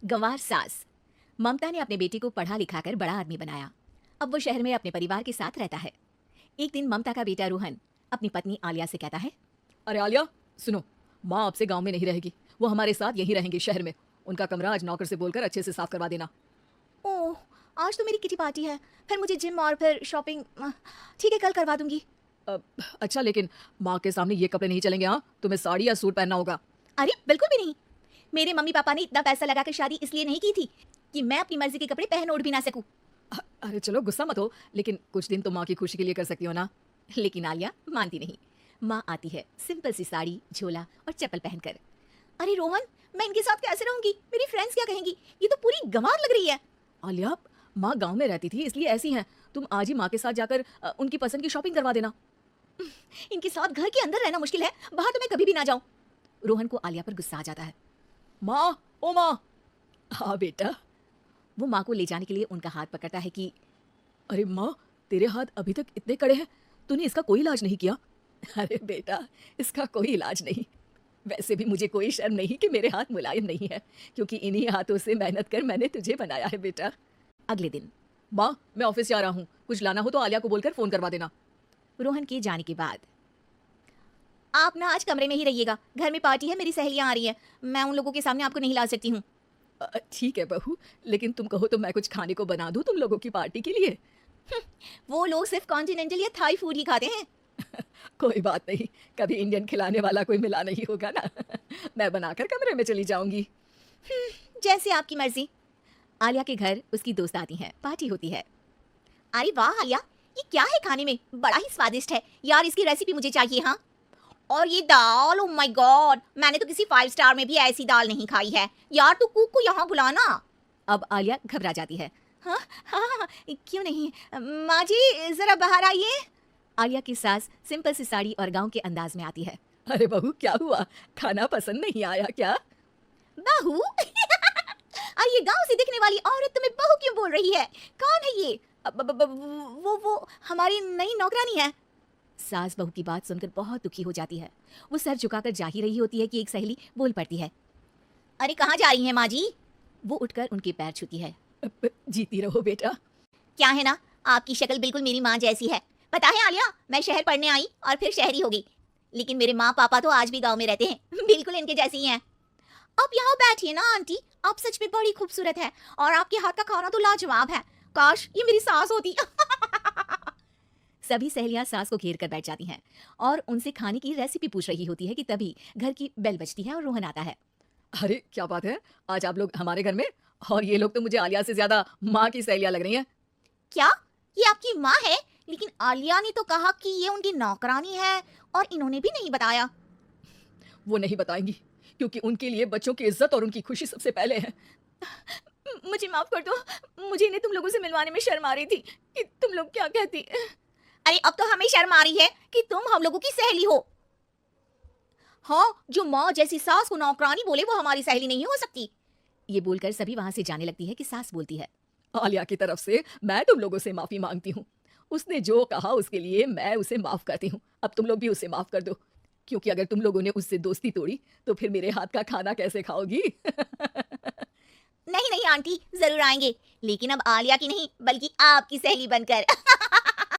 गंवार सास। ममता ने अपने बेटे को पढ़ा लिखाकर बड़ा आदमी बनाया। अब वो शहर में अपने परिवार के साथ रहता है। एक दिन ममता का बेटा रोहन अपनी पत्नी आलिया से कहता है, अरे आलिया, सुनो, माँ आपसे गांव में नहीं रहेगी, वो हमारे साथ यहीं रहेंगे शहर में। उनका कमरा आज नौकर से बोलकर अच्छे से साफ करवा देना। ओह, आज तो मेरी किटी पार्टी है, फिर मुझे जिम और फिर शॉपिंग। ठीक है, कल करवा दूंगी। अच्छा, लेकिन माँ के सामने ये कपड़े नहीं चलेंगे। हाँ, तुम्हें साड़ी या सूट पहनना होगा। अरे बिल्कुल भी नहीं। मेरे मम्मी पापा ने इतना पैसा लगाकर शादी इसलिए नहीं की थी कि मैं अपनी मर्जी के कपड़े पहन ओढ़ भी ना सकूं। अरे चलो, गुस्सा मत हो, लेकिन कुछ दिन तो माँ की खुशी के लिए कर सकती हो ना। लेकिन आलिया मानती नहीं। माँ आती है सिंपल सी साड़ी, झोला और चप्पल पहनकर। अरे रोहन, मैं इनके साथ कैसे रहूंगी? मेरी फ्रेंड्स क्या कहेंगी? ये तो पूरी गंवार लग रही है। आलिया, माँ गांव में रहती थी इसलिए ऐसी हैं। तुम आज ही माँ के साथ जाकर उनकी पसंद की शॉपिंग करवा देना। इनके साथ घर के अंदर रहना मुश्किल है, बाहर तो मैं कभी भी ना जाऊं। रोहन को आलिया पर गुस्सा आ जाता है। माँ, ओ माँ। हाँ बेटा। वो माँ को ले जाने के लिए उनका हाथ पकड़ता है कि अरे माँ, तेरे हाथ अभी तक इतने कड़े हैं, तूने इसका कोई इलाज नहीं किया? अरे बेटा, इसका कोई इलाज नहीं। वैसे भी मुझे कोई शर्म नहीं कि मेरे हाथ मुलायम नहीं है, क्योंकि इन्हीं हाथों से मेहनत कर मैंने तुझे बनाया है बेटा। अगले दिन। माँ, मैं ऑफिस जा रहा हूँ, कुछ लाना हो तो आलिया को बोलकर फोन करवा देना। रोहन के जाने के बाद, आप ना आज कमरे में ही रहिएगा, घर में पार्टी है, मेरी सहेलियां आ रही हैं, मैं उन लोगों के सामने आपको नहीं ला सकती हूँ। ठीक है बहू, लेकिन तुम कहो तो मैं कुछ खाने को बना दूँ तुम लोगों की पार्टी के लिए। वो लोग सिर्फ कॉन्टिनेंटल या थाई फूड ही खाते हैं। कोई बात नहीं, कभी इंडियन खिलाने वाला कोई मिला नहीं होगा ना। मैं बनाकर कमरे में चली जाऊंगी। जैसे आपकी मर्जी। आलिया के घर उसकी दोस्त आती हैं, पार्टी होती है। अरे वाह आलिया, ये क्या है खाने में? बड़ा ही स्वादिष्ट है यार, इसकी रेसिपी मुझे चाहिए। हाँ, और ये दाल, ओ माय गॉड, मैंने तो किसी 5 स्टार में भी ऐसी दाल नहीं खाई है यार। तू कुक को यहाँ बुलाना। अब आलिया घबरा जाती है। हाँ हाँ, क्यों नहीं, माँ जी जरा बाहर आइए। आलिया की सास सिंपल सी साड़ी और गांव के अंदाज में आती है। अरे बहू, क्या हुआ? खाना पसंद नहीं आया क्या? बहू? अरे ये गांव से दिखने वाली औरत तुम्हें बहू क्यों बोल रही है? कौन है ये? वो हमारी नई नौकरानी है। सास बहू की बात सुनकर बहुत दुखी हो जाती है। वो सर झुकाकर जा ही रही होती है कि एक सहेली बोल पड़ती है। अरे कहाँ जा रही हैं माँ जी? वो उठकर उनके पैर छूती है। जीती रहो बेटा। क्या है ना, आपकी शक्ल बिल्कुल मेरी माँ जैसी है। पता है आलिया, मैं शहर पढ़ने आई और फिर शहरी हो गई, लेकिन मेरे माँ पापा तो आज भी गाँव में रहते हैं, बिल्कुल इनके जैसे ही हैं। आप यहाँ बैठिए ना आंटी, आप सच में बड़ी खूबसूरत है और आपके हाथ का खाना तो लाजवाब है। काश ये मेरी सास होती। सभी सहेलियां सास को घेर कर बैठ जाती हैं और उनसे खाने की रेसिपी पूछ रही होती है कि तभी घर की बेल बजती है और रोहन आता है। अरे क्या बात है, आज आप लोग हमारे घर में? और ये लोग तो मुझे आलिया से ज्यादा माँ की सहेलियां लग रही हैं। क्या ये आपकी माँ है? लेकिन आलिया ने तो कहा कि ये उनकी नौकरानी है और इन्होंने भी नहीं बताया। वो नहीं बताएंगी, क्योंकि उनके लिए बच्चों की इज्जत और उनकी खुशी सबसे पहले है। मुझे माफ कर दो, मुझे इन्हें तुम लोगों से मिलवाने में शर्म आ रही थी कि तुम लोग क्या कहती। अरे अब तो हमें शर्म आ रही है कि तुम हम लोगों की सहेली हो। हाँ, जो माँ जैसी सास को नौकरानी बोले वो हमारी सहेली नहीं हो सकती। ये बोलकर सभी वहां से जाने लगती है कि सास बोलती है। आलिया की तरफ से मैं तुम लोगों से माफी मांगती हूँ। उसने जो कहा उसके लिए मैं उसे माफ करती हूँ। अब तुम लोग भी उसे माफ कर दो, क्योंकि अगर तुम लोगों ने उससे दोस्ती तोड़ी तो फिर मेरे हाथ का खाना कैसे खाओगी? नहीं नहीं आंटी, जरूर आएंगे, लेकिन अब आलिया की नहीं बल्कि आपकी सहेली बनकर।